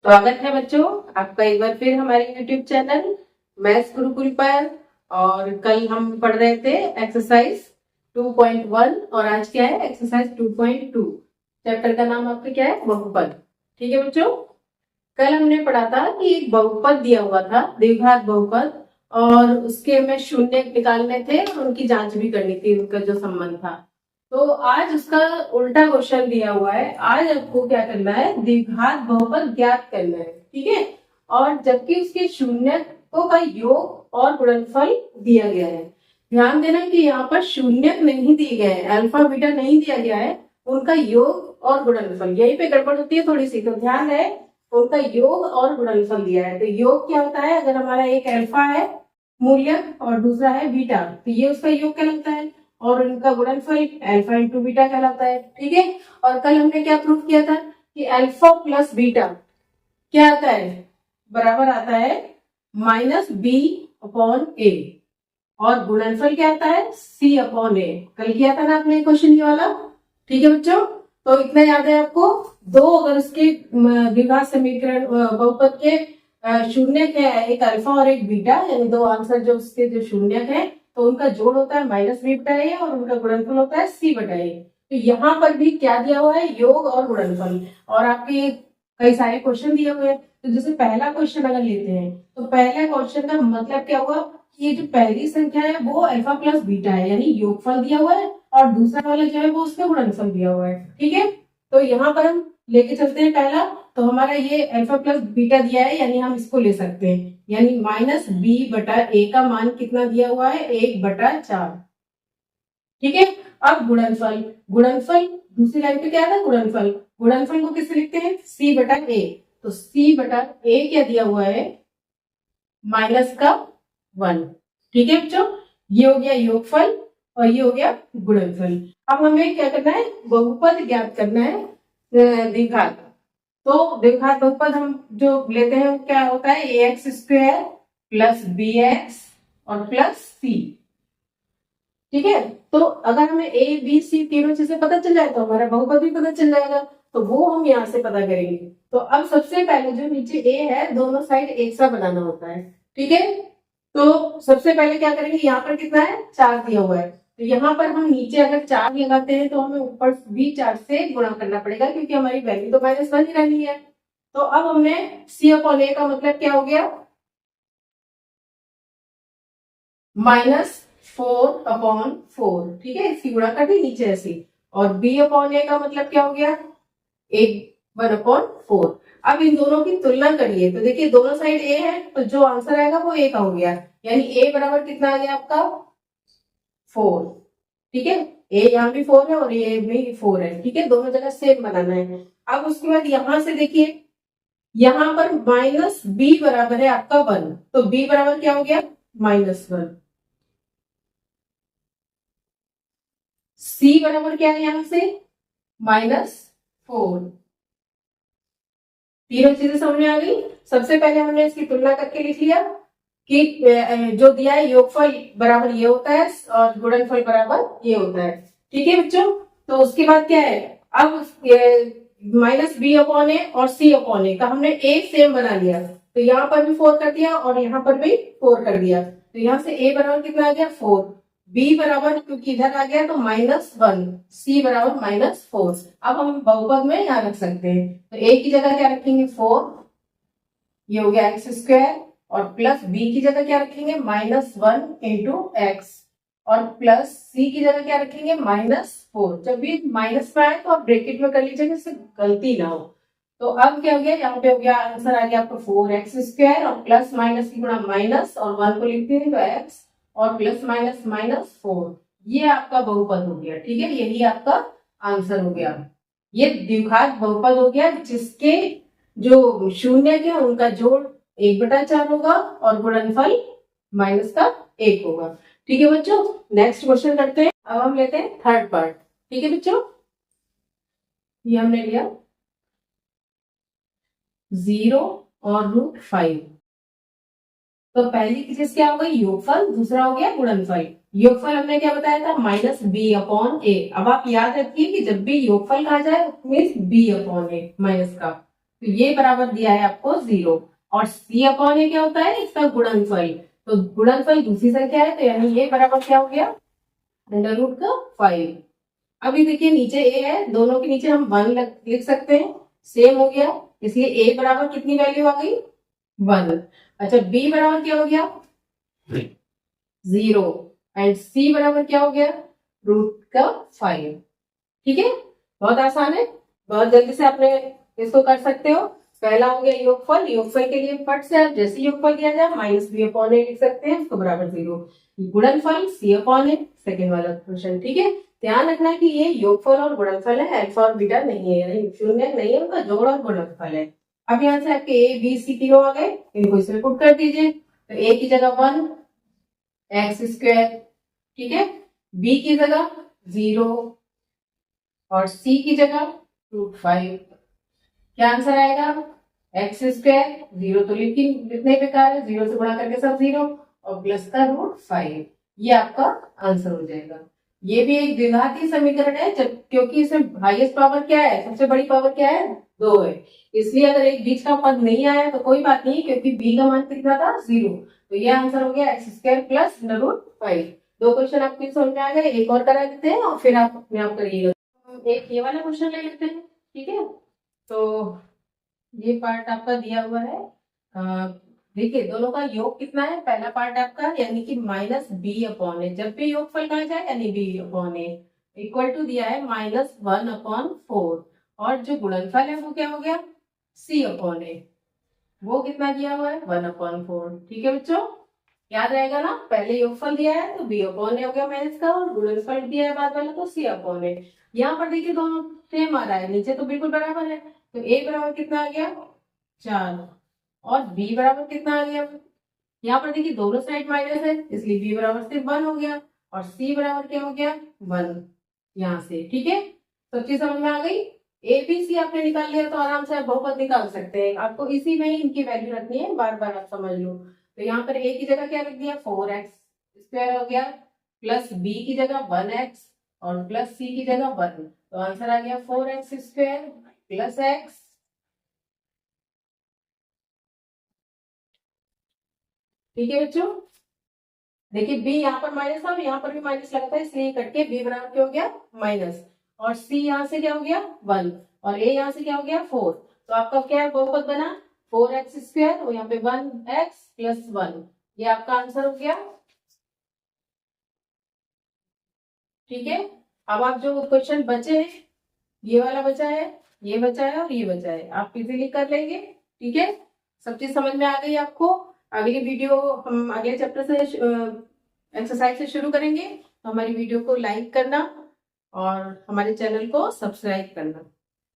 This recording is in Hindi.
स्वागत है बच्चों आपका एक बार फिर हमारे YouTube चैनल मैथ्स गुरुकुल पर। और कल हम पढ़ रहे थे एक्सरसाइज 2.1 और आज क्या है एक्सरसाइज 2.2। चैप्टर का नाम आपका क्या है, बहुपद। ठीक है बच्चों, कल हमने पढ़ा था कि एक बहुपद दिया हुआ था, द्विघात बहुपद, और उसके हमें शून्य निकालने थे और उनकी जांच भी करनी थी, उनका जो संबंध था। तो आज उसका उल्टा क्वेश्चन दिया हुआ है। आज आपको क्या करना है, द्विघात बहुपद ज्ञात करना है। ठीक है, और जबकि उसके शून्यकों का योग और गुणनफल दिया गया है। ध्यान देना कि यहाँ पर शून्यक नहीं दिए गए हैं, अल्फा बीटा नहीं दिया गया है, उनका योग और गुणनफल। यहीं पे गड़बड़ होती है थोड़ी सी, तो ध्यान रहे उनका योग और गुणनफल दिया है। तो योग क्या होता है, अगर हमारा एक अल्फा है मूल्य और दूसरा है बीटा, तो ये उसका योग कहलाता है और इनका गुणनफल अल्फा इंटू बीटा कहलाता है। ठीक है, और कल हमने क्या प्रूव किया था कि अल्फा प्लस बीटा क्या आता है, बराबर आता है माइनस बी अपॉन ए, और गुणनफल क्या आता है सी अपॉन ए। कल किया था ना आपने क्वेश्चन ये वाला। ठीक है बच्चों, तो इतना याद है आपको। दो अगर उसके द्विघात समीकरण बहुपद के शून्य है, एक अल्फा और एक बीटा, यानी दो आंसर जो उसके जो शून्य है, तो उनका जोड़ होता है माइनस बी बटा ए और उनका गुणनफल होता है सी बटा ए। तो यहाँ पर भी क्या दिया हुआ है, योग और गुणनफल। और आपके कई सारे क्वेश्चन दिए हुए हैं। तो जैसे पहला क्वेश्चन अगर लेते हैं, तो पहला क्वेश्चन का मतलब क्या हुआ कि ये जो पहली संख्या है वो अल्फा प्लस बीटा है, यानी योगफल दिया हुआ है, और दूसरा वाला जो है वो उसका गुणनफल दिया हुआ है। ठीक है, तो यहाँ पर हम लेके चलते हैं पहला। तो हमारा ये अल्फा प्लस बीटा दिया है, यानी हम इसको ले सकते हैं, यानी माइनस बी बटा ए का मान कितना दिया हुआ है, 1/4। ठीक है, अब गुणनफल। गुणनफल दूसरी लाइन पे क्या था, गुणनफल। गुणनफल को किससे लिखते हैं, सी बटा ए। तो सी बटा ए क्या दिया हुआ है, माइनस का 1। ठीक है बच्चों, ये हो गया योगफल और ये हो गया गुणनफल। अब हमें क्या करना है, बहुपद ज्ञात करना है द्विघात। तो द्विघात बहुपद हम जो लेते हैं क्या होता है, a x square plus b x और प्लस सी। ठीक है, तो अगर हमें ए बी सी तीनों चीजें पता चल जाए तो हमारा बहुपद भी पता चल जाएगा। तो वो हम यहाँ से पता करेंगे। तो अब सबसे पहले जो नीचे ए है, दोनों साइड एक सा बनाना होता है। ठीक है, तो सबसे पहले क्या करेंगे, यहाँ पर कितना है, 4 दिया हुआ है। तो यहाँ पर हम नीचे अगर 4 लगाते हैं तो हमें ऊपर भी 4 से गुणा करना पड़ेगा, क्योंकि हमारी वैल्यू तो -1 ही रहनी है। तो अब हमने सी अपॉन ए का मतलब क्या हो गया, -4/4। ठीक है, इसकी गुणा कर दी नीचे ऐसी। और बी अपॉन ए का मतलब क्या हो गया, 1/4। अब इन दोनों की तुलना करिए तो देखिए दोनों साइड ए है, तो जो आंसर आएगा वो ए का हो गया, यानी ए बराबर कितना आ गया आपका 4। ठीक है, ए यहाँ भी 4 है और ये भी 4 है। ठीक है, दोनों जगह सेम बनाना है। अब उसके बाद यहां से देखिए, यहां पर माइनस बी बराबर है आपका 1, तो बी बराबर क्या हो गया, -1। सी बराबर क्या है यहाँ से, -4। तीनों चीजें समझ में आ गई। सबसे पहले हमने इसकी तुलना करके लिख लिया कि जो दिया है योगफल बराबर ये होता है और गुणनफल बराबर ये होता है। ठीक है बच्चों, तो उसके बाद क्या है, अब माइनस बी अपॉन ए और सी अपॉन ए का हमने एक सेम बना लिया। तो यहाँ पर भी 4 कर दिया और यहाँ पर भी 4 कर दिया। तो यहाँ से ए बराबर कितना आ गया 4, बी बराबर क्योंकि इधर आ गया तो -1, सी बराबर -4। अब हम बहुपद में यहाँ रख सकते हैं। तो ए की जगह क्या रखेंगे 4, ये हो गया एक्स स्क्वायर, और प्लस बी की जगह क्या रखेंगे -1 इंटू एक्स, और प्लस सी की जगह क्या रखेंगे -4। जब भी माइनस में आए तो आप ब्रैकेट में कर लीजिएगा, इससे गलती ना हो। तो अब क्या हो गया, यहाँ पे हो गया आंसर आ गया आपका 4x² और प्लस माइनस की गुणा माइनस और 1 को लिखते हैं तो x और प्लस माइनस -4। ये आपका बहुपद हो गया। ठीक है, यही आपका आंसर हो गया। ये द्विघात बहुपद हो गया जिसके जो शून्य है उनका जोड़ 1/4 होगा और गुणनफल -1 होगा। ठीक है बच्चों, नेक्स्ट क्वेश्चन करते हैं। अब हम लेते हैं थर्ड पार्ट। ठीक है बच्चों, ये हमने लिया 0 और √5। तो पहली की चीज क्या हो गई, योगफल, दूसरा हो गया गुणनफल। योगफल हमने क्या बताया था, -b अपॉन ए। अब आप याद रखिए कि जब भी योगफल कहा जाए मीन्स b अपॉन ए माइनस का। तो ये बराबर दिया है आपको 0। और c अपॉन ए क्या होता है, इसका गुणनफल। तो गुणनफल दूसरी संख्या है, तो यानी ये बराबर क्या हो गया, अंडर रूट का 5। अभी देखिए नीचे ए है, दोनों के नीचे हम 1 लिख सकते हैं, सेम हो गया। इसलिए ए बराबर कितनी वैल्यू आ गई, 1। अच्छा बी बराबर क्या हो गया, 0। एंड सी बराबर क्या हो गया, रूट का 5। ठीक है, बहुत आसान है, बहुत जल्दी से आपने इसको कर सकते हो। पहला हो गया योगफल। योगफल के लिए फट से आप जैसे योगफल दिया जाए माइनस बी अपॉन ए लिख सकते हैं, उसको बराबर 0। गुणनफल सी अपॉन ए, सेकेंड वाला क्वेश्चन। ठीक है, ध्यान रखना कि ये योगफल और गुणनफल है, अल्फा और बीटा नहीं है, यानी शून्य नहीं है, उनका जोड़ और गुणनफल है। अब यहाँ से आपके ए बी सी तीनों आ गए, इनको इसमें पुट कर दीजिए। तो ए की जगह 1 एक्स स्क्वायर, ठीक है, बी की जगह 0 और सी की जगह रूट 5। क्या आंसर आएगा, एक्स स्क्वायर, 0 तो लिखने बेकार है, 0 से गुणा करके सब 0 और प्लस का रूट 5। ये आपका आंसर हो जाएगा। ये भी एक द्विघाती समीकरण है, जब क्योंकि इसमें हाईएस्ट पावर क्या है, सबसे बड़ी पावर क्या है, 2 है। इसलिए अगर एक बीच का पद नहीं आया तो कोई बात नहीं, क्योंकि बी का मान कितना था, 0। तो ये आंसर हो गया x square plus root 5। 2 question आपके समझ में आ गए, एक और करा देते हैं और फिर आप अपने आप करिएगा। एक ये वाला क्वेश्चन ले लेते हैं। ठीक है, तो ये पार्ट आपका दिया हुआ है। देखिए दोनों का योग कितना है, पहला पार्ट आपका यानी कि माइनस बी अपॉन ए, जब भी योगफल कहा जाए यानी B upon A equal to दिया है -1/4। और जो गुणनफल है वो क्या हो गया, सी अपॉन ए, वो कितना दिया हुआ है, 1/4। ठीक है बच्चों, याद रहेगा ना, पहले योगफल दिया है तो बी अपॉन ए हो गया माइनस का, और गुणनफल दिया है बाद वाला तो सी अपॉन ए। यहाँ पर देखिए दोनों सेम आ रहा है, नीचे तो बिल्कुल बराबर है। तो ए बराबर कितना आ गया, 4, और बी बराबर कितना आ गया, यहाँ पर देखिए दोनों साइड माइनस है, इसलिए बी बराबर सिर्फ 1 हो गया, और सी बराबर क्या हो गया, 1 यहाँ से। ठीक है, सब चीज समझ में आ गई। ए बी सी आपने निकाल लिया तो आराम से आप बहुपद निकाल सकते हैं, आपको इसी में ही इनकी वैल्यू रखनी है, बार बार आप समझ लो। तो यहाँ पर ए की जगह क्या रख दिया, 4x स्क्वायर हो गया, प्लस बी की जगह 1x और प्लस सी की जगह 1। तो आंसर आ गया 4x स्क्वायर प्लस x। ठीक है बच्चों, देखिए बी यहाँ पर माइनस था, यहाँ पर भी माइनस लगता है, इसलिए कट के बी बराबर क्या हो गया, माइनस, और सी यहाँ से क्या हो गया, 1, और ए यहाँ से क्या हो गया, 4। तो आपका क्या है, बहुपद बना 4x स्क्वायर और यहाँ पे 1x प्लस 1, ये आपका आंसर हो गया। ठीक है, अब आप जो क्वेश्चन बचे हैं, ये वाला बचा है, ये बचा है और ये बचा है, आप इजीली कर लेंगे। ठीक है, सब चीज समझ में आ गई आपको। अगली वीडियो हम अगले चैप्टर से एक्सरसाइज से शुरू करेंगे, तो हमारी वीडियो को लाइक करना और हमारे चैनल को सब्सक्राइब करना।